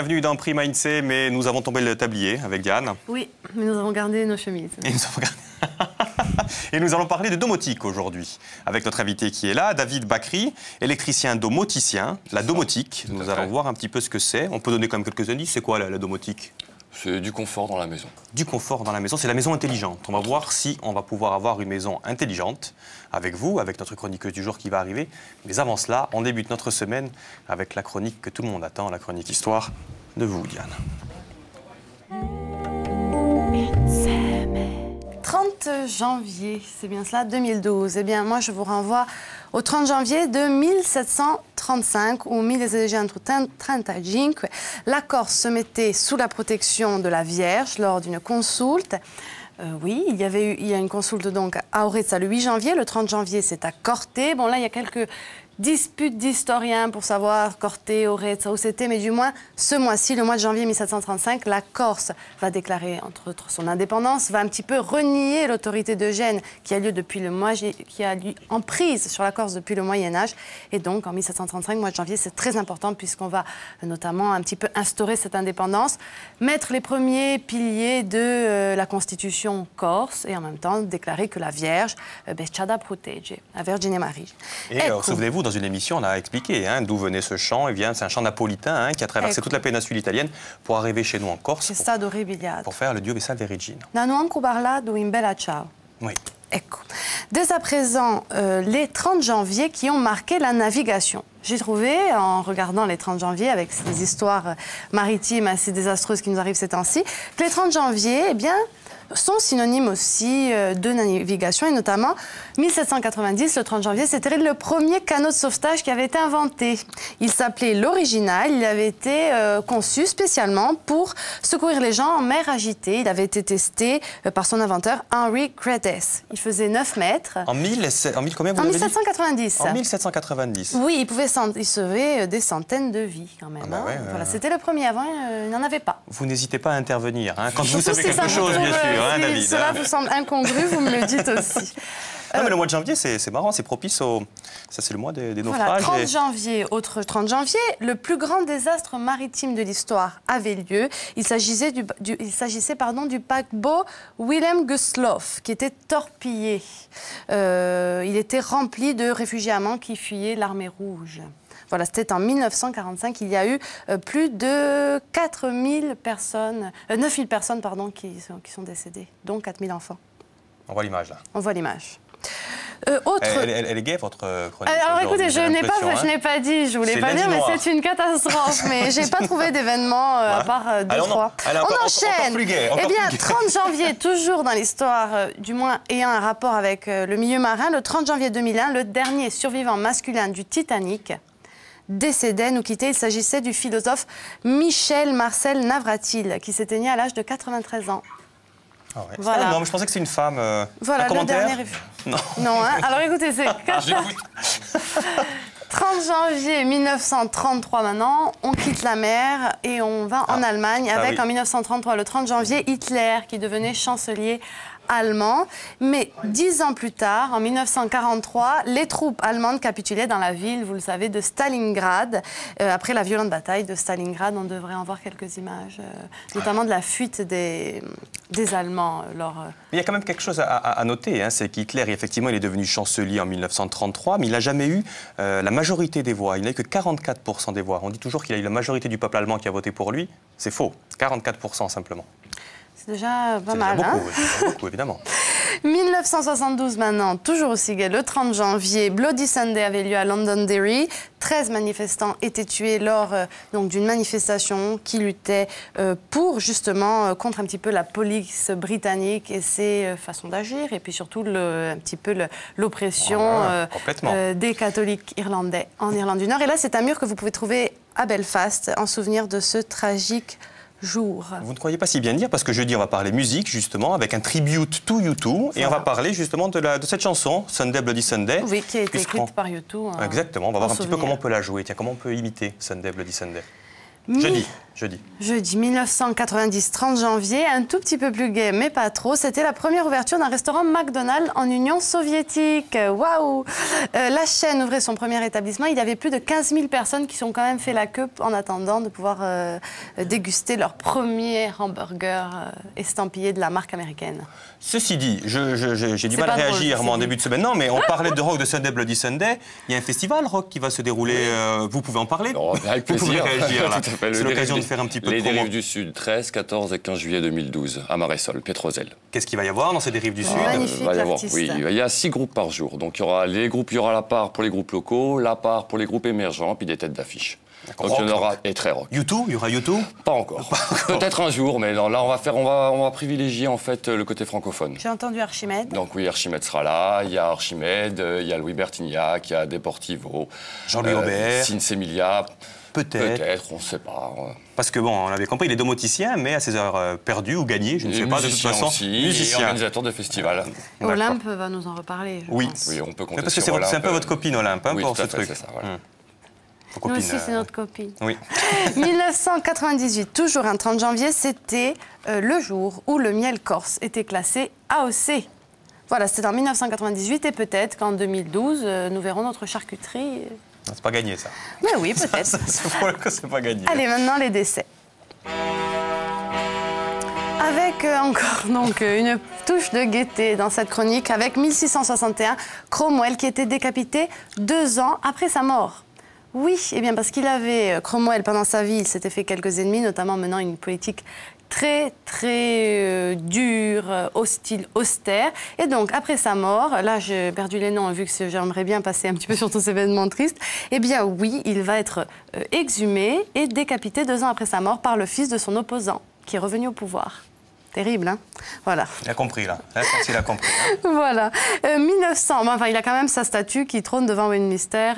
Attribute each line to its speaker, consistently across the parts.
Speaker 1: Bienvenue dans Prima INSEE, mais nous avons tombé le tablier avec Diane.
Speaker 2: Oui, mais nous avons gardé nos chemises.
Speaker 1: Et nous allons parler de domotique aujourd'hui, avec notre invité qui est là, David Bakri, électricien domoticien, la domotique. Nous allons voir un petit peu ce que c'est. On peut donner quand même quelques indices. C'est quoi la domotique?
Speaker 3: C'est du confort dans la maison.
Speaker 1: Du confort dans la maison, c'est la maison intelligente. On va voir si on va pouvoir avoir une maison intelligente avec vous, avec notre chroniqueuse du jour qui va arriver. Mais avant cela, on débute notre semaine avec la chronique que tout le monde attend, la chronique histoire de vous, Diane.
Speaker 2: 30 janvier, c'est bien cela, 2012. Eh bien, moi, je vous renvoie au 30 janvier de 1735, où 1635, la Corse se mettait sous la protection de la Vierge lors d'une consulte. Oui, il y a une consulte donc à Orezza le 8 janvier, le 30 janvier c'est à Corte. Bon là, il y a quelques disputes d'historiens pour savoir Corte, Orezza, où c'était, mais du moins ce mois-ci, le mois de janvier 1735, la Corse va déclarer entre autres son indépendance, va un petit peu renier l'autorité d'Eugène qui a lieu depuis qui a lieu en prise sur la Corse depuis le Moyen-Âge. Et donc en 1735, mois de janvier, c'est très important puisqu'on va notamment un petit peu instaurer cette indépendance, mettre les premiers piliers de la Constitution corse et en même temps déclarer que la Vierge, Becciada Protege, la Vergine Marie.
Speaker 1: Et souvenez-vous, dans une émission, on a expliqué d'où venait ce chant. Eh bien, c'est un chant napolitain qui a traversé toute la péninsule italienne pour arriver chez nous en Corse. Pour faire le Dio vi salve Regina.
Speaker 2: Nanu anche parlato in bella ciao.
Speaker 1: Oui.
Speaker 2: Ecco. Dès à présent, les 30 janvier qui ont marqué la navigation. J'ai trouvé, en regardant les 30 janvier, avec ces histoires maritimes assez désastreuses qui nous arrivent ces temps-ci, que les 30 janvier, eh bien, sont synonymes aussi de navigation, et notamment 1790, le 30 janvier, c'était le premier canot de sauvetage qui avait été inventé. Il s'appelait l'Original, il avait été conçu spécialement pour secourir les gens en mer agitée. Il avait été testé par son inventeur Henry Credes. Il faisait 9 mètres.
Speaker 1: En 1790.
Speaker 2: En
Speaker 1: 1790.
Speaker 2: Oui, il sauvait des centaines de vies quand même. Voilà, c'était le premier, avant il n'en avait pas.
Speaker 1: Vous n'hésitez pas à intervenir, quand vous savez quelque chose, bien sûr.
Speaker 2: Si
Speaker 1: David,
Speaker 2: cela vous semble incongru, vous me le dites aussi.
Speaker 1: Non, mais le mois de janvier, c'est marrant, c'est propice au... Ça, c'est le mois des naufrages.
Speaker 2: Voilà, 30 janvier, autre 30 janvier, le plus grand désastre maritime de l'histoire avait lieu. Il s'agissait du paquebot Willem Gustloff, qui était torpillé. Il était rempli de réfugiés allemands qui fuyaient l'armée rouge. Voilà, c'était en 1945. Il y a eu plus de 9000 personnes, 9000 personnes pardon, qui sont décédées, dont 4000 enfants.
Speaker 1: On voit l'image là.
Speaker 2: On voit l'image.
Speaker 1: Elle est gaie, votre chronique?
Speaker 2: Alors écoutez, je n'ai pas dit, je voulais pas dire, mais c'est une catastrophe. Mais j'ai pas trouvé d'événement à part 2-3. On enchaîne. Eh bien, 30 janvier, toujours dans l'histoire, du moins ayant un rapport avec le milieu marin, le 30 janvier 2001, le dernier survivant masculin du Titanic décédait, nous quittait. Il s'agissait du philosophe Michel Marcel Navratil, qui s'éteignait à l'âge de 93 ans.
Speaker 1: Ah ouais. Voilà. Non, mais je pensais que c'est une femme.
Speaker 2: Voilà,
Speaker 1: le
Speaker 2: dernier...
Speaker 1: Non.
Speaker 2: Non, Alors écoutez, c'est 30 janvier 1933 maintenant, on quitte la mer et on va en Allemagne avec en 1933, le 30 janvier, Hitler qui devenait chancelier allemand. Mais 10 ans plus tard, en 1943, les troupes allemandes capitulaient dans la ville, vous le savez, de Stalingrad. Après la violente bataille de Stalingrad, on devrait en voir quelques images, notamment de la fuite des Allemands.
Speaker 1: Il y a quand même quelque chose à noter, c'est qu'Hitler, effectivement, il est devenu chancelier en 1933, mais il n'a jamais eu la majorité des voix. Il n'a eu que 44% des voix. On dit toujours qu'il a eu la majorité du peuple allemand qui a voté pour lui. C'est faux. 44% simplement.
Speaker 2: C'est déjà pas mal.
Speaker 1: Déjà beaucoup, beaucoup, évidemment.
Speaker 2: 1972 maintenant, toujours aussi gai, le 30 janvier, Bloody Sunday avait lieu à Londonderry. 13 manifestants étaient tués lors d'une manifestation qui luttait pour justement contre un petit peu la police britannique et ses façons d'agir et puis surtout un petit peu l'oppression des catholiques irlandais en Irlande du Nord. Et là, c'est un mur que vous pouvez trouver à Belfast en souvenir de ce tragique jour.
Speaker 1: Vous ne croyez pas si bien dire, parce que jeudi, on va parler musique, justement, avec un tribute to U2, et on va parler justement de cette chanson, Sunday Bloody Sunday.
Speaker 2: Oui, qui a été écrite par U2.
Speaker 1: Exactement, on va voir un petit peu comment on peut la jouer. Tiens, comment on peut imiter Sunday Bloody Sunday.
Speaker 2: Jeudi 1990, 30 janvier, un tout petit peu plus gai, mais pas trop. C'était la première ouverture d'un restaurant McDonald's en Union soviétique. Waouh! La chaîne ouvrait son premier établissement. Il y avait plus de 15 000 personnes qui ont quand même fait la queue en attendant de pouvoir déguster leur premier hamburger estampillé de la marque américaine.
Speaker 1: Ceci dit, j'ai du mal à réagir moi en début de semaine. Non, mais on parlait de rock de Sunday Bloody Sunday. Il y a un festival rock qui va se dérouler. Vous pouvez en parler?
Speaker 3: Non, avec plaisir.
Speaker 1: Vous pouvez réagir là.
Speaker 3: C'est
Speaker 1: l'occasion de faire un petit peu de
Speaker 3: Les
Speaker 1: promo.
Speaker 3: Dérives du Sud, 13, 14 et 15 juillet 2012, à Maresol, Pétrozel.
Speaker 1: Qu'est-ce qu'il va y avoir dans ces Dérives du Sud?
Speaker 2: Magnifique
Speaker 3: va y avoir,
Speaker 2: artiste.
Speaker 3: oui, il y a 6 groupes par jour. Donc il y aura la part pour les groupes locaux, la part pour les groupes émergents, puis des têtes d'affiche. Donc il y en aura, et très rock.
Speaker 1: YouTube, il y aura YouTube?
Speaker 3: Pas encore. Peut-être un jour, mais là on va privilégier en fait le côté francophone.
Speaker 2: J'ai entendu Archimède.
Speaker 3: Donc oui, Archimède sera là, il y a Archimède, il y a Louis Bertignac, il y a Deportivo,
Speaker 1: Jean-Louis Aubert.
Speaker 3: Sinsemilia.
Speaker 1: Peut-être.
Speaker 3: On ne sait pas.
Speaker 1: Parce que bon, on avait compris, il est domoticien, mais à ses heures perdues ou gagnées, je ne sais pas, de toute façon.
Speaker 3: Aussi, musicien. Et organisateur de festivals.
Speaker 2: Olympe va nous en reparler, je pense.
Speaker 3: Oui, on peut compter
Speaker 1: parce que
Speaker 3: sur
Speaker 1: c'est un peu votre copine, Olympe, hein,
Speaker 3: oui,
Speaker 1: pour
Speaker 3: tout à
Speaker 1: ce
Speaker 3: fait,
Speaker 1: truc.
Speaker 3: c'est ça, voilà.
Speaker 2: Nous aussi, c'est notre copine.
Speaker 1: Oui.
Speaker 2: 1998, toujours un 30 janvier, c'était le jour où le miel corse était classé AOC. Voilà, c'était en 1998 et peut-être qu'en 2012, nous verrons notre charcuterie.
Speaker 1: C'est pas gagné, ça.
Speaker 2: Mais oui, peut-être.
Speaker 1: C'est pas gagné.
Speaker 2: Allez, maintenant les décès. Avec encore donc une touche de gaieté dans cette chronique, avec 1661, Cromwell qui était décapité 2 ans après sa mort. Oui, eh bien parce qu'il avait, Cromwell, pendant sa vie, il s'était fait quelques ennemis, notamment menant une politique très dure, hostile, austère. Et donc, après sa mort, là j'ai perdu les noms vu que j'aimerais bien passer un petit peu sur tous ces événements tristes, eh bien oui, il va être exhumé et décapité 2 ans après sa mort par le fils de son opposant, qui est revenu au pouvoir. Terrible, hein? Voilà.
Speaker 1: Il a compris, là. Là, je pense qu'il a compris. Hein.
Speaker 2: Voilà. 1900, enfin, il a quand même sa statue qui trône devant Westminster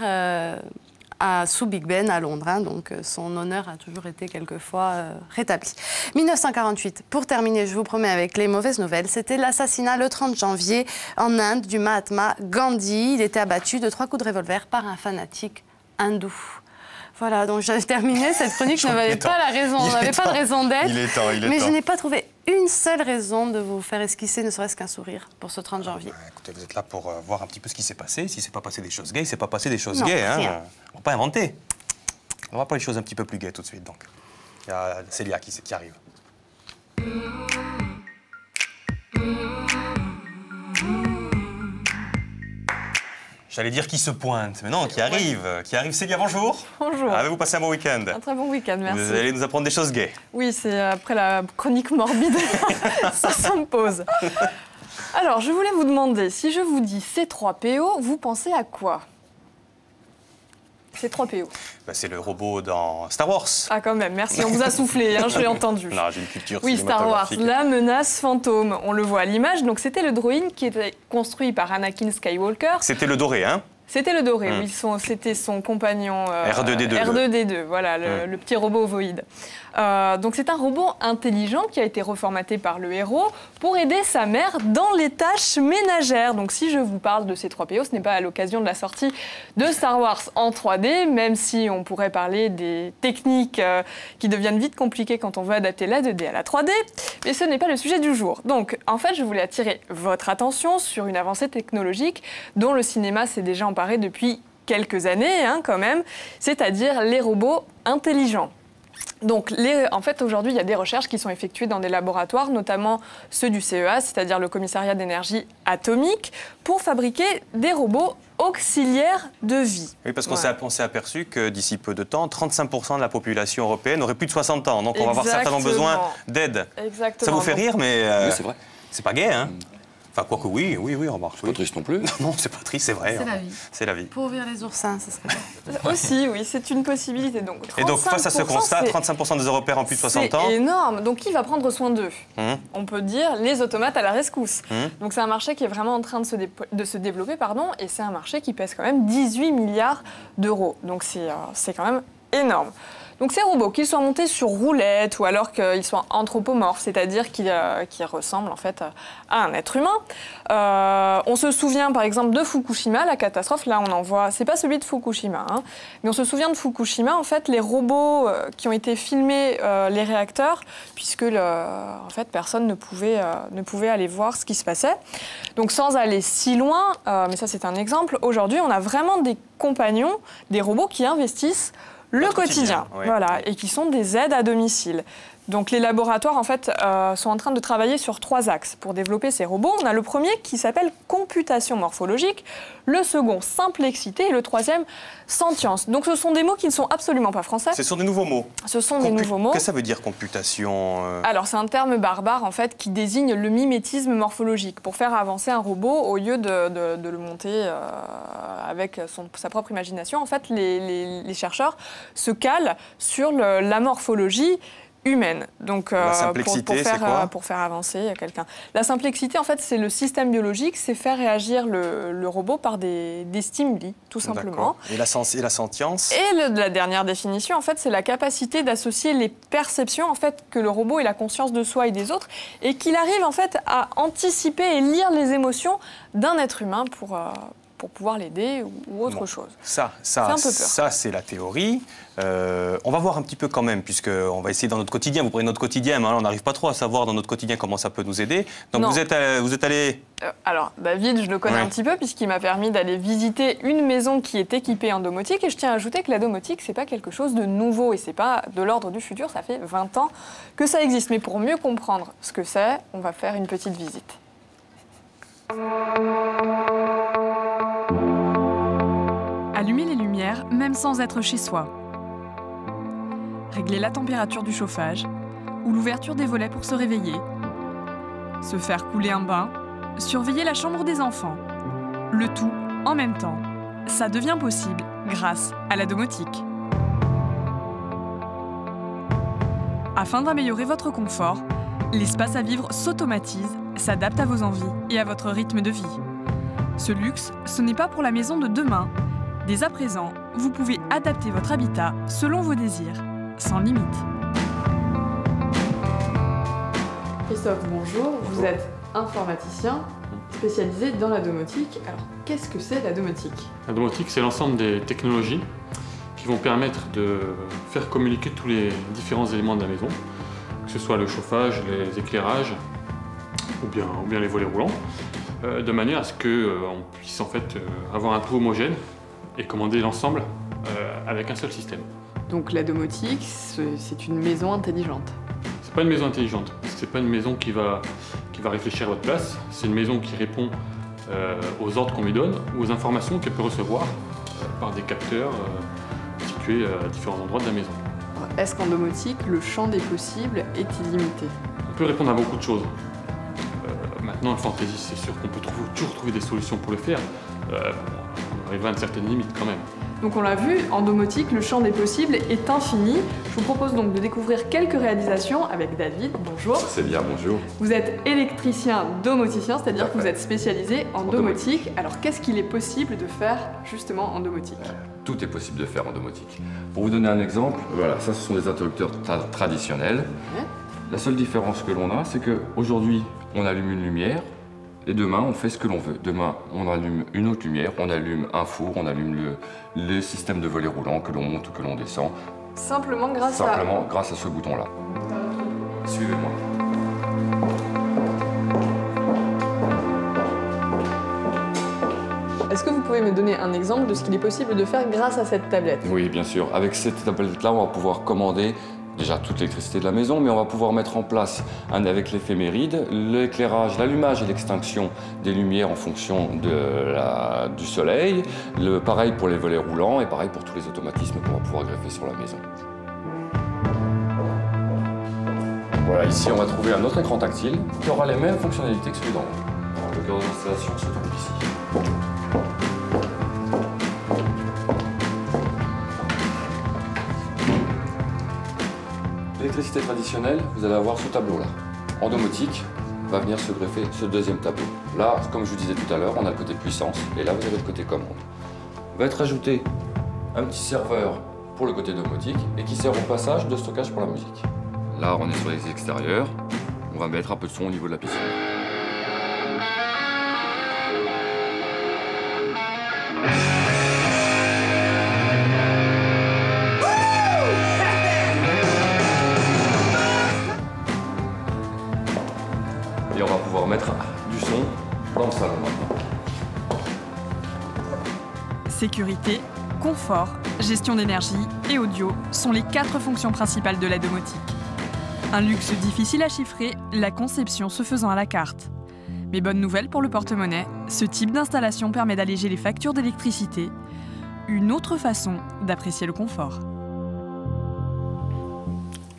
Speaker 2: sous Big Ben à Londres. Hein, donc son honneur a toujours été quelquefois rétabli. 1948, pour terminer, je vous promets avec les mauvaises nouvelles, c'était l'assassinat le 30 janvier en Inde du Mahatma Gandhi. Il était abattu de 3 coups de revolver par un fanatique hindou. Voilà, donc j'avais terminé cette chronique, je n'avais pas la raison, on n'avait pas de raison d'être.
Speaker 1: Il est temps.
Speaker 2: Mais je n'ai pas trouvé une seule raison de vous faire esquisser ne serait-ce qu'un sourire pour ce 30 janvier.
Speaker 1: Écoutez, vous êtes là pour voir un petit peu ce qui s'est passé. Si c'est pas passé des choses gays, il s'est pas passé des choses
Speaker 2: Non,
Speaker 1: gays. Hein.
Speaker 2: rien.
Speaker 1: On va pas inventer. On va pas les choses un petit peu plus gaies tout de suite. Donc, il y a Célia qui arrive. J'allais dire qui se pointe, mais non, qui arrive. Qui arrive, Célia, bonjour.
Speaker 4: Bonjour.
Speaker 1: Avez-vous passé un bon week-end?
Speaker 4: Un très bon week-end, merci.
Speaker 1: Vous allez nous apprendre des choses gays.
Speaker 4: Oui, c'est après la chronique morbide, ça s'impose. Alors, je voulais vous demander, si je vous dis C3PO, vous pensez à quoi? C3PO.
Speaker 1: Bah, c'est le robot dans Star Wars.
Speaker 4: Ah, quand même, merci, on vous a soufflé, hein, je l'ai entendu.
Speaker 1: Non, j'ai une culture
Speaker 4: Oui, Star Wars,
Speaker 1: cinématographique.
Speaker 4: la menace fantôme, on le voit à l'image. Donc, c'était le droïde qui était construit par Anakin Skywalker.
Speaker 1: C'était le doré, hein?
Speaker 4: C'était le doré, oui, c'était son compagnon
Speaker 1: R2D2.
Speaker 4: R2D2, voilà, le petit robot ovoïde. Donc c'est un robot intelligent qui a été reformaté par le héros pour aider sa mère dans les tâches ménagères. Donc si je vous parle de C3PO, ce n'est pas à l'occasion de la sortie de Star Wars en 3D, même si on pourrait parler des techniques qui deviennent vite compliquées quand on veut adapter la 2D à la 3D, mais ce n'est pas le sujet du jour. Donc en fait, je voulais attirer votre attention sur une avancée technologique dont le cinéma s'est déjà emparé depuis quelques années, hein, quand même, c'est-à-dire les robots intelligents. Donc, en fait, aujourd'hui, il y a des recherches qui sont effectuées dans des laboratoires, notamment ceux du CEA, c'est-à-dire le Commissariat d'énergie atomique, pour fabriquer des robots auxiliaires de vie.
Speaker 1: Oui, parce qu'on s'est aperçu que d'ici peu de temps, 35% de la population européenne aurait plus de 60 ans. Donc, on va avoir certainement besoin d'aide.
Speaker 4: Exactement.
Speaker 1: Ça vous fait rire, mais
Speaker 3: Oui, c'est vrai.
Speaker 1: c'est pas gai, hein? Enfin, quoique oui, remarque.
Speaker 3: Pas triste non plus.
Speaker 1: Non, c'est pas triste, c'est vrai.
Speaker 2: C'est la vie.
Speaker 1: C'est la vie.
Speaker 2: Pour ouvrir les oursins, ça serait bien.
Speaker 4: Aussi, oui, c'est une possibilité. Donc,
Speaker 1: Et donc, face à ce constat, 35% des Européens ont plus de 60 ans.
Speaker 4: C'est énorme. Donc, qui va prendre soin d'eux? On peut dire les automates à la rescousse. Donc, c'est un marché qui est vraiment en train de se développer, et c'est un marché qui pèse quand même 18 milliards d'euros. Donc, c'est quand même énorme. Donc ces robots, qu'ils soient montés sur roulette ou alors qu'ils soient anthropomorphes, c'est-à-dire qu'ils ressemblent en fait à un être humain. On se souvient par exemple de Fukushima, la catastrophe. Là, on en voit. C'est pas celui de Fukushima, hein, mais on se souvient de Fukushima. En fait, les robots qui ont été filmés, les réacteurs, puisque en fait personne ne pouvait aller voir ce qui se passait. Donc sans aller si loin, mais ça c'est un exemple. Aujourd'hui, on a vraiment des compagnons, des robots qui investissent le quotidien,
Speaker 1: oui.
Speaker 4: voilà, et qui sont des aides à domicile. Donc les laboratoires en fait sont en train de travailler sur 3 axes pour développer ces robots. On a le premier qui s'appelle computation morphologique, le second simplexité et le troisième sentience. Donc ce sont des mots qui ne sont absolument pas français.
Speaker 1: Ce sont des nouveaux mots.
Speaker 4: Ce sont des nouveaux mots.
Speaker 1: Qu'est-ce que ça veut dire computation
Speaker 4: Alors c'est un terme barbare en fait qui désigne le mimétisme morphologique pour faire avancer un robot au lieu de le monter avec sa propre imagination. En fait les chercheurs se calent sur la morphologie humaine. Donc,
Speaker 1: la simplexité, c'est quoi ?
Speaker 4: Pour faire avancer quelqu'un. La simplexité, en fait, c'est le système biologique, c'est faire réagir le robot par des stimuli, tout simplement.
Speaker 1: Et la sentience ?
Speaker 4: Et la dernière définition, en fait, c'est la capacité d'associer les perceptions, en fait, que le robot ait la conscience de soi et des autres, et qu'il arrive, en fait, à anticiper et lire les émotions d'un être humain pour pouvoir l'aider ou autre chose.
Speaker 1: Ça c'est la théorie. On va voir un petit peu quand même, puisqu'on va essayer dans notre quotidien. Vous prenez notre quotidien, mais on n'arrive pas trop à savoir dans notre quotidien comment ça peut nous aider. Donc vous êtes allé...
Speaker 4: Alors, David, je le connais un petit peu, puisqu'il m'a permis d'aller visiter une maison qui est équipée en domotique. Et je tiens à ajouter que la domotique, c'est pas quelque chose de nouveau et c'est pas de l'ordre du futur. Ça fait 20 ans que ça existe. Mais pour mieux comprendre ce que c'est, on va faire une petite visite.
Speaker 5: Allumer les lumières, même sans être chez soi. Régler la température du chauffage ou l'ouverture des volets pour se réveiller. Se faire couler un bain, surveiller la chambre des enfants. Le tout en même temps. Ça devient possible grâce à la domotique. Afin d'améliorer votre confort, l'espace à vivre s'automatise, s'adapte à vos envies et à votre rythme de vie. Ce luxe, ce n'est pas pour la maison de demain. Dès à présent, vous pouvez adapter votre habitat selon vos désirs, sans limite.
Speaker 4: Christophe, bonjour. Vous êtes informaticien spécialisé dans la domotique. Alors, qu'est-ce que c'est la domotique ?
Speaker 6: La domotique, c'est l'ensemble des technologies qui vont permettre de faire communiquer tous les différents éléments de la maison, que ce soit le chauffage, les éclairages ou bien les volets roulants, de manière à ce qu'on puisse en fait avoir un tout homogène et commander l'ensemble avec un seul système.
Speaker 4: Donc la domotique, c'est une maison intelligente.
Speaker 6: C'est pas une maison intelligente, c'est pas une maison qui va réfléchir à votre place, c'est une maison qui répond aux ordres qu'on lui donne ou aux informations qu'elle peut recevoir par des capteurs situés à différents endroits de la maison.
Speaker 4: Est-ce qu'en domotique, le champ des possibles est illimité ?
Speaker 6: On peut répondre à beaucoup de choses. Maintenant, le fantasy, c'est sûr qu'on peut toujours trouver des solutions pour le faire. On arrive à une certaine limite quand même.
Speaker 4: Donc on l'a vu, en domotique, le champ des possibles est infini. Je vous propose donc de découvrir quelques réalisations avec David. Bonjour.
Speaker 3: C'est bien, bonjour.
Speaker 4: Vous êtes électricien domoticien, c'est-à-dire que vous êtes spécialisé en domotique. Alors qu'est-ce qu'il est possible de faire justement en domotique ?
Speaker 3: Tout est possible de faire en domotique. Pour vous donner un exemple, voilà, ça ce sont des interrupteurs traditionnels.
Speaker 4: Ouais.
Speaker 3: La seule différence que l'on a, c'est qu'aujourd'hui, on allume une lumière, et demain, on fait ce que l'on veut. Demain, on allume une autre lumière, on allume un four, on allume le système de volet roulant que l'on monte ou que l'on descend.
Speaker 4: Simplement grâce
Speaker 3: à ce bouton-là. Suivez-moi.
Speaker 4: Est-ce que vous pouvez me donner un exemple de ce qu'il est possible de faire grâce à cette tablette ?
Speaker 3: Oui, bien sûr. Avec cette tablette-là, on va pouvoir commander déjà toute l'électricité de la maison, mais on va pouvoir mettre en place, avec l'éphéméride, l'éclairage, l'allumage et l'extinction des lumières en fonction du soleil, pareil pour les volets roulants et pareil pour tous les automatismes qu'on va pouvoir greffer sur la maison. Voilà, ici on va trouver un autre écran tactile qui aura les mêmes fonctionnalités que celui d'en haut. Le cœur d'installation se trouve ici. L'électricité traditionnelle, vous allez avoir ce tableau-là. En domotique, va venir se greffer ce deuxième tableau. Là, comme je vous disais tout à l'heure, on a le côté puissance, et là, vous avez le côté commande. Va être ajouté un petit serveur pour le côté domotique et qui sert au passage de stockage pour la musique. Là, on est sur les extérieurs. On va mettre un peu de son au niveau de la piscine. Et on va pouvoir mettre du son dans le salon maintenant.
Speaker 5: Sécurité, confort, gestion d'énergie et audio sont les 4 fonctions principales de la domotique. Un luxe difficile à chiffrer, la conception se faisant à la carte. Mais bonne nouvelle pour le porte-monnaie, ce type d'installation permet d'alléger les factures d'électricité. Une autre façon d'apprécier le confort.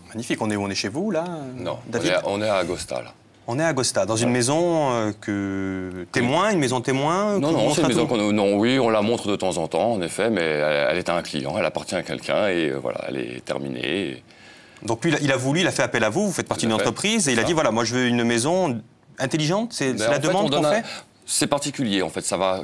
Speaker 1: Magnifique, on est chez vous là,
Speaker 3: Non,
Speaker 1: David?
Speaker 3: on est à Agosta là.
Speaker 1: On est à Agosta, dans une maison une maison témoin.
Speaker 3: Non, c'est une maison oui, on la montre de temps en temps, en effet, mais elle est à un client, elle appartient à quelqu'un et voilà, elle est terminée.
Speaker 1: Donc lui, il a fait appel à vous, vous faites partie d'une entreprise et il a dit voilà, moi je veux une maison intelligente, c'est la demande qu'on fait.
Speaker 3: C'est particulier, en fait, ça va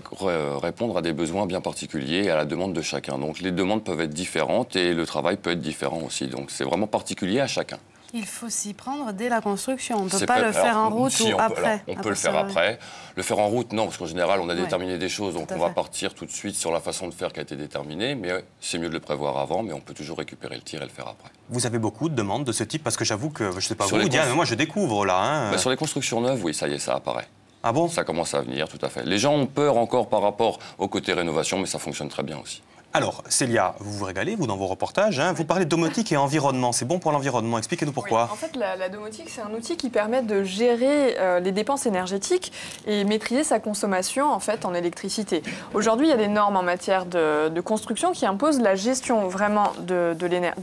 Speaker 3: répondre à des besoins bien particuliers et à la demande de chacun. Donc les demandes peuvent être différentes et le travail peut être différent aussi. Donc c'est vraiment particulier à chacun.
Speaker 2: Il faut s'y prendre dès la construction. On ne peut pas le faire en route ou après.
Speaker 3: On peut le faire après. Le faire en route, non, parce qu'en général, on a déterminé des choses. Donc on va partir tout de suite sur la façon de faire qui a été déterminée. Mais c'est mieux de le prévoir avant, mais on peut toujours récupérer le tir et le faire après.
Speaker 1: Vous avez beaucoup de demandes de ce type? Parce que j'avoue que, je ne sais pas vous dire, mais moi je découvre là. Hein.
Speaker 3: Sur les constructions neuves, oui, ça y est, ça apparaît.
Speaker 1: Ah bon?
Speaker 3: Ça commence à venir, tout à fait. Les gens ont peur encore par rapport au côté rénovation, mais ça fonctionne très bien aussi. Alors,
Speaker 1: Célia, vous vous régalez, vous, dans vos reportages. Hein, vous parlez de domotique et environnement. C'est bon pour l'environnement. Expliquez-nous pourquoi.
Speaker 4: Oui, en fait, la domotique, c'est un outil qui permet de gérer les dépenses énergétiques et maîtriser sa consommation en fait, en électricité. Aujourd'hui, il y a des normes en matière de construction qui imposent la gestion vraiment de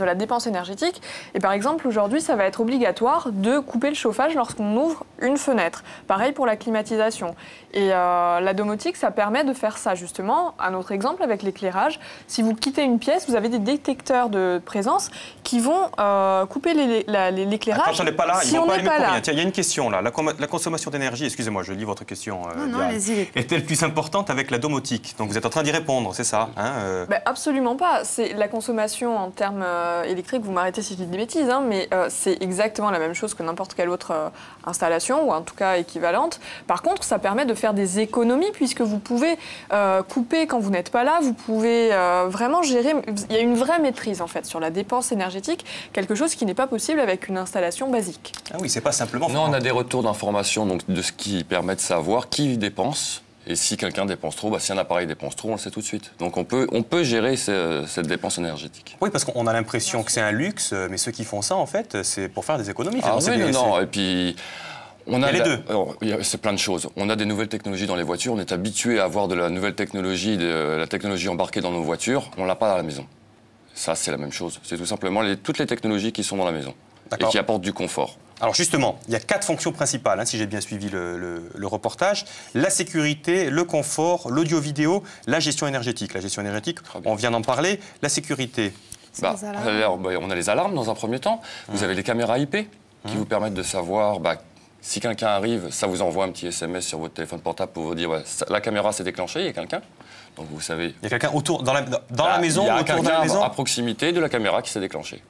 Speaker 4: la dépense énergétique. Et par exemple, aujourd'hui, ça va être obligatoire de couper le chauffage lorsqu'on ouvre une fenêtre. Pareil pour la climatisation. Et la domotique, ça permet de faire ça, justement. Un autre exemple avec l'éclairage. Si vous quittez une pièce, vous avez des détecteurs de présence qui vont couper l'éclairage.
Speaker 1: Quand on n'est pas là,
Speaker 4: si
Speaker 1: ils ne vont pas allumer pour
Speaker 4: là.
Speaker 1: rien. Tiens, il y a une question là. La consommation d'énergie, excusez-moi, je lis votre question.
Speaker 2: Non, allez-y.
Speaker 1: Est-elle plus importante avec la domotique? Donc vous êtes en train d'y répondre, c'est ça hein,
Speaker 4: Absolument pas. C'est la consommation en termes électriques, vous m'arrêtez si je dis des bêtises, hein, mais c'est exactement la même chose que n'importe quelle autre installation, ou en tout cas équivalente. Par contre, ça permet de faire des économies, puisque vous pouvez couper quand vous n'êtes pas là, vous pouvez vraiment gérer. Il y a une vraie maîtrise en fait sur la dépense énergétique, quelque chose qui n'est pas possible avec une installation basique.
Speaker 1: Ah oui, c'est pas simplement.
Speaker 3: Non, on a des retours d'informations donc de ce qui permet de savoir qui dépense. Et si quelqu'un dépense trop, si un appareil dépense trop, on le sait tout de suite. Donc on peut gérer cette dépense énergétique.
Speaker 1: Oui, parce qu'on a l'impression que c'est un luxe, mais ceux qui font ça, en fait, c'est pour faire des économies.
Speaker 3: Ah oui, non. Et puis on a
Speaker 1: les deux.
Speaker 3: C'est plein de choses. On a des nouvelles technologies dans les voitures. On est habitué à avoir de la nouvelle technologie, de la technologie embarquée dans nos voitures. On l'a pas à la maison. Ça, c'est la même chose. C'est tout simplement toutes les technologies qui sont dans la maison et qui apportent du confort.
Speaker 1: Alors justement, il y a 4 fonctions principales, si j'ai bien suivi le reportage. La sécurité, le confort, l'audio-vidéo, la gestion énergétique. La gestion énergétique, on vient d'en parler. La sécurité.
Speaker 3: On a les alarmes dans un premier temps. Vous avez les caméras IP qui vous permettent de savoir... si quelqu'un arrive, ça vous envoie un petit SMS sur votre téléphone portable pour vous dire la caméra s'est déclenchée, il y a quelqu'un. Donc vous savez...
Speaker 1: Il y a quelqu'un autour, dans la maison,
Speaker 3: il y a
Speaker 1: autour de la maison
Speaker 3: à proximité de la caméra qui s'est déclenchée.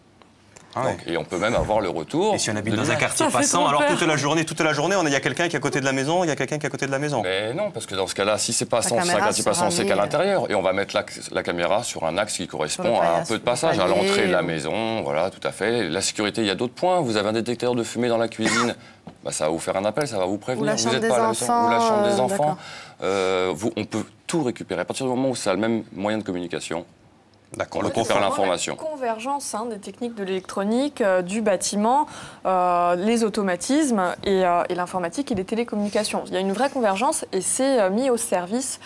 Speaker 1: Ah
Speaker 3: Donc, et on peut même avoir le retour.
Speaker 1: Et si on habite dans un quartier passant, alors toute la journée, il y a quelqu'un qui est à côté de la maison, il y a quelqu'un qui est à côté de la maison.
Speaker 3: Mais non, parce que dans ce cas-là, si c'est passant, c'est un quartier passant, c'est qu'à l'intérieur. Et on va mettre la caméra sur un axe qui correspond à un peu de passage, à l'entrée de la maison, voilà, tout à fait. La sécurité, il y a d'autres points. Vous avez un détecteur de fumée dans la cuisine, ça va vous faire un appel, ça va vous prévenir.
Speaker 2: Ou la chambre des enfants.
Speaker 3: On peut tout récupérer. À partir du moment où ça a le même moyen de communication,
Speaker 1: d'accord,
Speaker 3: on peut faire l'information.
Speaker 4: La convergence des techniques de l'électronique, du bâtiment, les automatismes et l'informatique et les télécommunications. Il y a une vraie convergence et c'est mis au service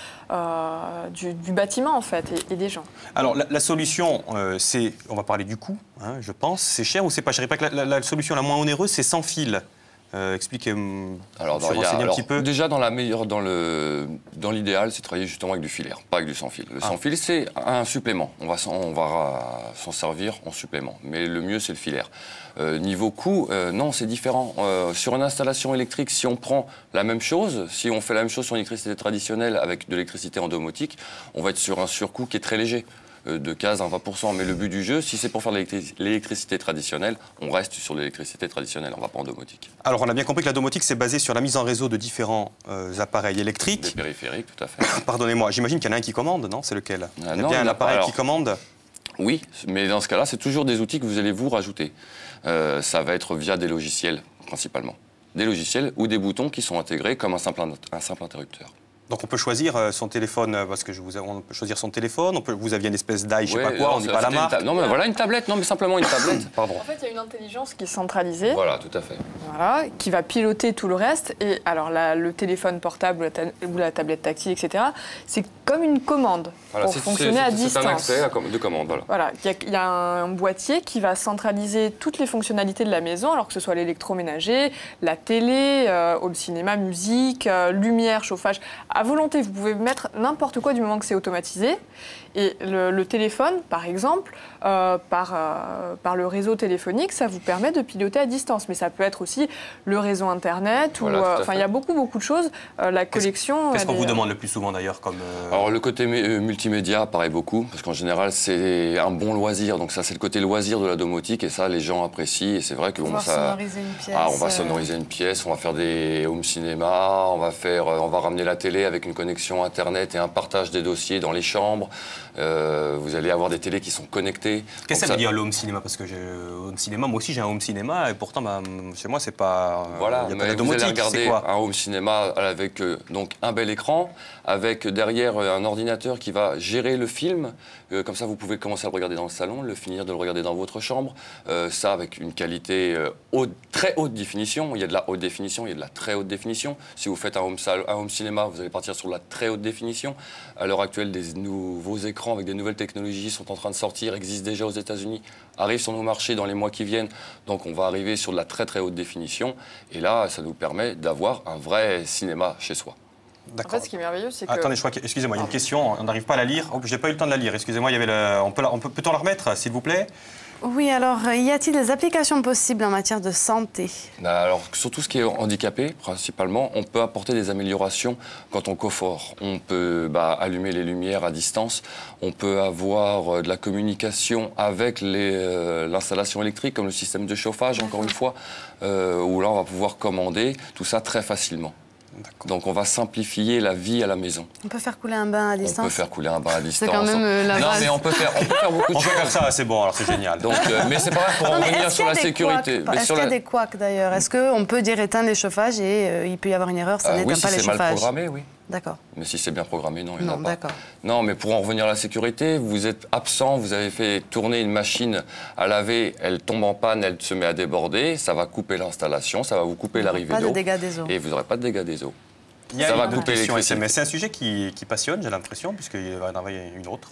Speaker 4: du bâtiment en fait et des gens.
Speaker 1: Alors la solution, on va parler du coût, je pense. C'est cher ou c'est pas cher? Il paraît que la solution la moins onéreuse, c'est sans fil. Expliquez-moi.
Speaker 3: Alors,
Speaker 1: un petit peu.
Speaker 3: Déjà, dans l'idéal, c'est travailler justement avec du filaire, pas avec du sans-fil. Le sans-fil, c'est un supplément. On va s'en servir en supplément. Mais le mieux, c'est le filaire. Niveau coût, non, c'est différent. Sur une installation électrique, si on prend la même chose, si on fait la même chose sur une électricité traditionnelle avec de l'électricité en domotique, on va être sur un surcoût qui est très léger. de 15 à 20%. Mais le but du jeu, si c'est pour faire de l'électricité traditionnelle, on reste sur l'électricité traditionnelle, on ne va pas en domotique.
Speaker 1: Alors on a bien compris que la domotique c'est basé sur la mise en réseau de différents appareils électriques.
Speaker 3: Des périphériques, tout à fait.
Speaker 1: Pardonnez-moi, j'imagine qu'il y en a un qui commande, non? C'est lequel?
Speaker 3: Ah,
Speaker 1: Il y a
Speaker 3: non,
Speaker 1: bien un appareil qui commande?
Speaker 3: Oui, mais dans ce cas-là, c'est toujours des outils que vous allez vous rajouter. Ça va être via des logiciels, principalement. Des logiciels ou des boutons qui sont intégrés comme un simple interrupteur.
Speaker 1: Donc on peut choisir son téléphone, parce que on peut choisir son téléphone, vous aviez une espèce d'ail, je ne sais pas quoi, on dit pas la marque.
Speaker 3: Non mais voilà une tablette, non mais simplement une tablette. Pardon.
Speaker 4: En fait, il y a une intelligence qui est centralisée.
Speaker 3: Voilà, tout à fait.
Speaker 4: Voilà, qui va piloter tout le reste. Et alors le téléphone portable ou la tablette tactile, etc., c'est comme une commande
Speaker 3: voilà,
Speaker 4: pour fonctionner à distance.
Speaker 3: C'est un accès de commande, voilà.
Speaker 4: Voilà, il y a un boîtier qui va centraliser toutes les fonctionnalités de la maison, alors que ce soit l'électroménager, la télé, hall cinéma, musique, lumière, chauffage. À volonté, vous pouvez mettre n'importe quoi du moment que c'est automatisé. Et le téléphone, par exemple, par le réseau téléphonique, ça vous permet de piloter à distance. Mais ça peut être aussi le réseau Internet.
Speaker 3: Voilà,
Speaker 4: il y a beaucoup de choses. La collection...
Speaker 1: Qu'est-ce qu'on vous demande le plus souvent d'ailleurs comme
Speaker 3: Alors le côté multimédia apparaît beaucoup, parce qu'en général c'est un bon loisir. Donc ça c'est le côté loisir de la domotique et ça les gens apprécient. Et c'est vrai que
Speaker 2: on va sonoriser une pièce.
Speaker 3: On va sonoriser une pièce, on va faire des home cinéma, on va ramener la télé avec une connexion Internet et un partage des dossiers dans les chambres. Vous allez avoir des télés qui sont connectées.
Speaker 1: Qu'est-ce que ça veut dire le home cinéma? Parce que home cinéma, moi aussi j'ai un home cinéma et pourtant chez moi c'est pas.
Speaker 3: Voilà,
Speaker 1: y a pas de domotique,
Speaker 3: vous allez regarder
Speaker 1: quoi
Speaker 3: un home cinéma avec donc un bel écran, avec derrière un ordinateur qui va gérer le film. Comme ça vous pouvez commencer à le regarder dans le salon, le finir de le regarder dans votre chambre. Ça avec une qualité très haute définition. Il y a de la haute définition, il y a de la très haute définition. Si vous faites un home cinéma, vous allez partir sur la très haute définition. À l'heure actuelle, des nouveaux écrans avec des nouvelles technologies sont en train de sortir, existent déjà aux États-Unis, arrivent sur nos marchés dans les mois qui viennent. Donc on va arriver sur de la très très haute définition. Et là, ça nous permet d'avoir un vrai cinéma chez soi.
Speaker 4: En fait, ce qui est merveilleux, c'est que...
Speaker 1: Attendez, excusez-moi, il y a une question, on n'arrive pas à la lire. Oh, je n'ai pas eu le temps de la lire, excusez-moi, il y avait peut-on la remettre, s'il vous plaît?
Speaker 2: Oui, alors, y a-t-il des applications possibles en matière de santé?
Speaker 3: Alors, sur tout ce qui est handicapé, principalement, on peut apporter des améliorations quand on coffre. On peut allumer les lumières à distance, on peut avoir de la communication avec l'installation électrique, comme le système de chauffage, encore une fois, où là, on va pouvoir commander tout ça très facilement. Donc on va simplifier la vie à la maison.
Speaker 2: On peut faire couler un bain à distance?
Speaker 3: On peut faire couler un bain à distance.
Speaker 2: C'est quand même la base.
Speaker 3: Non mais on peut faire beaucoup de choses.
Speaker 1: On peut faire ça, c'est bon, alors c'est génial.
Speaker 3: Donc, mais c'est pas vrai pour en revenir sur la sécurité.
Speaker 2: Est-ce qu'il y a des couacs d'ailleurs? Est-ce qu'on peut dire éteindre les chauffages et il peut y avoir une erreur, ça n'éteint pas les chauffages?
Speaker 3: Oui, si c'est mal programmé, oui.
Speaker 2: D'accord.
Speaker 3: Mais si c'est bien programmé, non, il n'y en a pas.
Speaker 2: D'accord.
Speaker 3: Non, mais pour en revenir à la sécurité, vous êtes absent, vous avez fait tourner une machine à laver, elle tombe en panne, elle se met à déborder, ça va couper l'installation, ça va vous couper l'arrivée d'eau.
Speaker 2: Pas de dégâts des eaux.
Speaker 3: Et vous n'aurez pas de dégâts des eaux.
Speaker 1: Il y a une question SMS. C'est un sujet qui passionne, j'ai l'impression, puisqu'il va y en avoir une autre.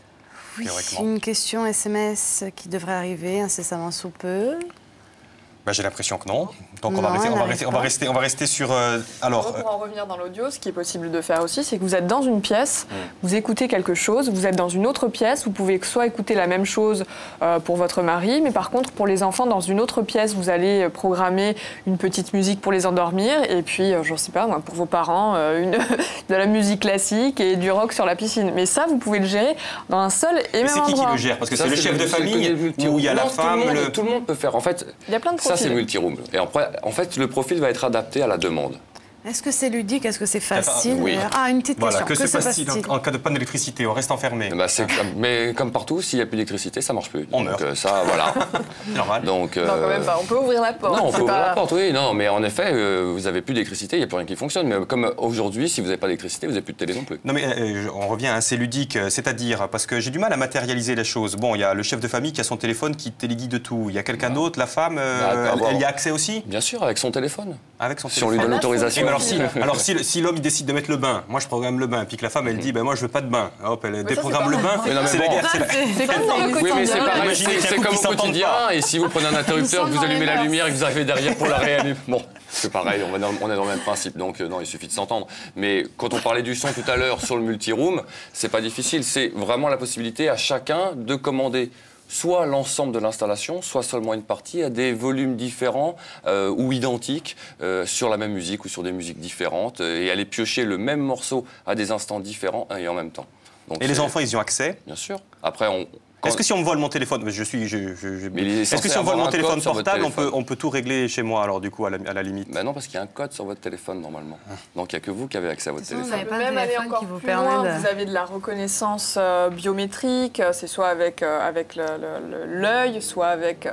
Speaker 2: Oui, une question SMS qui devrait arriver incessamment sous peu.
Speaker 1: J'ai l'impression que non. Donc on va rester sur...
Speaker 4: Pour en revenir dans l'audio, ce qui est possible de faire aussi, c'est que vous êtes dans une pièce, vous écoutez quelque chose, vous êtes dans une autre pièce, vous pouvez soit écouter la même chose pour votre mari, mais par contre pour les enfants, dans une autre pièce, vous allez programmer une petite musique pour les endormir, et puis, je ne sais pas, pour vos parents, de la musique classique et du rock sur la piscine. Mais ça, vous pouvez le gérer dans un seul et même endroit.
Speaker 1: C'est qui le gère? Parce que c'est le chef de famille où il y a la femme...
Speaker 3: Tout le monde peut faire. En fait,
Speaker 4: il y a plein de profils.
Speaker 3: Ça, c'est multi-room. Et après, en fait, le profil va être adapté à la demande.
Speaker 2: Est-ce que c'est ludique? Est-ce que c'est facile?
Speaker 3: Oui.
Speaker 2: Une petite question.
Speaker 1: Que se passe-t-il en cas de panne d'électricité? On reste enfermé.
Speaker 3: Mais comme partout, s'il n'y a plus d'électricité, ça ne marche plus.
Speaker 1: On meurt.
Speaker 3: Ça, voilà.
Speaker 1: Normal.
Speaker 3: Donc,
Speaker 4: non, quand même pas. On peut ouvrir la porte.
Speaker 3: Non, on peut ouvrir la porte, oui. Non, mais en effet, vous n'avez plus d'électricité, il n'y a plus rien qui fonctionne. Mais comme aujourd'hui, si vous n'avez pas d'électricité, vous n'avez plus de télé non plus.
Speaker 1: Non, mais on revient, c'est ludique. C'est-à-dire, parce que j'ai du mal à matérialiser les choses. Bon, il y a le chef de famille qui a son téléphone qui téléguide tout. Il y a quelqu'un d'autre, la femme, elle y a accès aussi?
Speaker 3: Bien sûr, avec son téléphone.
Speaker 1: Avec son
Speaker 3: téléphone. Si on lui donne l'autorisation.
Speaker 1: Alors, si l'homme décide de mettre le bain, moi je programme le bain, puis que la femme elle dit moi je veux pas de bain, hop elle déprogramme le bain, c'est la guerre.
Speaker 4: C'est comme ça au quotidien.
Speaker 3: Oui mais c'est pareil, c'est comme au quotidien et si vous prenez un interrupteur, vous allumez la lumière et que vous arrivez derrière pour la réallumer. Bon, c'est pareil, on est dans le même principe, donc non il suffit de s'entendre. Mais quand on parlait du son tout à l'heure sur le multi-room, c'est pas difficile, c'est vraiment la possibilité à chacun de commander soit l'ensemble de l'installation, soit seulement une partie, à des volumes différents ou identiques sur la même musique ou sur des musiques différentes et aller piocher le même morceau à des instants différents et en même temps. Donc
Speaker 1: et les enfants, ils y ont accès?
Speaker 3: Bien sûr. Après,
Speaker 1: Est-ce que si on me vole mon téléphone, est-ce que si on vole mon téléphone portable, on peut tout régler chez moi alors du coup à la limite?
Speaker 3: Ben non, parce qu'il y a un code sur votre téléphone normalement. Donc il n'y a que vous qui avez accès à votre téléphone.
Speaker 2: Vous n'avez pas de
Speaker 4: Même aller
Speaker 2: téléphone
Speaker 4: encore
Speaker 2: qui vous
Speaker 4: plus
Speaker 2: permet
Speaker 4: loin,
Speaker 2: de...
Speaker 4: vous avez de la reconnaissance biométrique, c'est soit avec l'œil, soit avec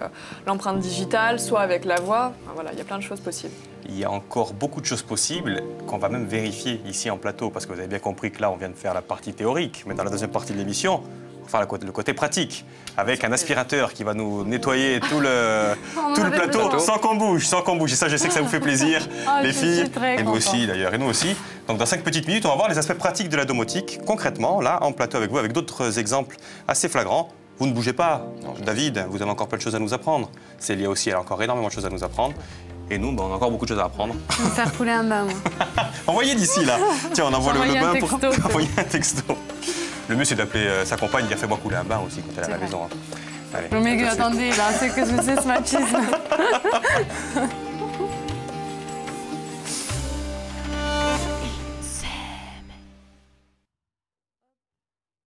Speaker 4: l'empreinte digitale, soit avec la voix. Enfin, voilà, il y a plein de choses possibles.
Speaker 1: Il y a encore beaucoup de choses possibles qu'on va même vérifier ici en plateau, parce que vous avez bien compris que là, on vient de faire la partie théorique, mais dans la deuxième partie de l'émission, enfin le côté pratique, avec un aspirateur qui va nous nettoyer tout le plateau sans qu'on bouge, Et ça, je sais que ça vous fait plaisir, les filles, et nous aussi d'ailleurs, et nous aussi. Donc dans 5 petites minutes, on va voir les aspects pratiques de la domotique, concrètement, là, en plateau avec vous, avec d'autres exemples assez flagrants. Vous ne bougez pas, David, vous avez encore plein de choses à nous apprendre. Célia aussi, elle a encore énormément de choses à nous apprendre. Et nous, on a encore beaucoup de choses à apprendre.
Speaker 2: Je vais me faire couler un bain, moi.
Speaker 1: Envoyez d'ici, là. Tiens, on envoie le bain pour envoyer un texto. Le mieux, c'est d'appeler sa compagne, dire fais-moi couler un bain aussi quand elle est à la maison. Allez,
Speaker 2: Le mec, attendez, là, c'est que je sais ce machisme.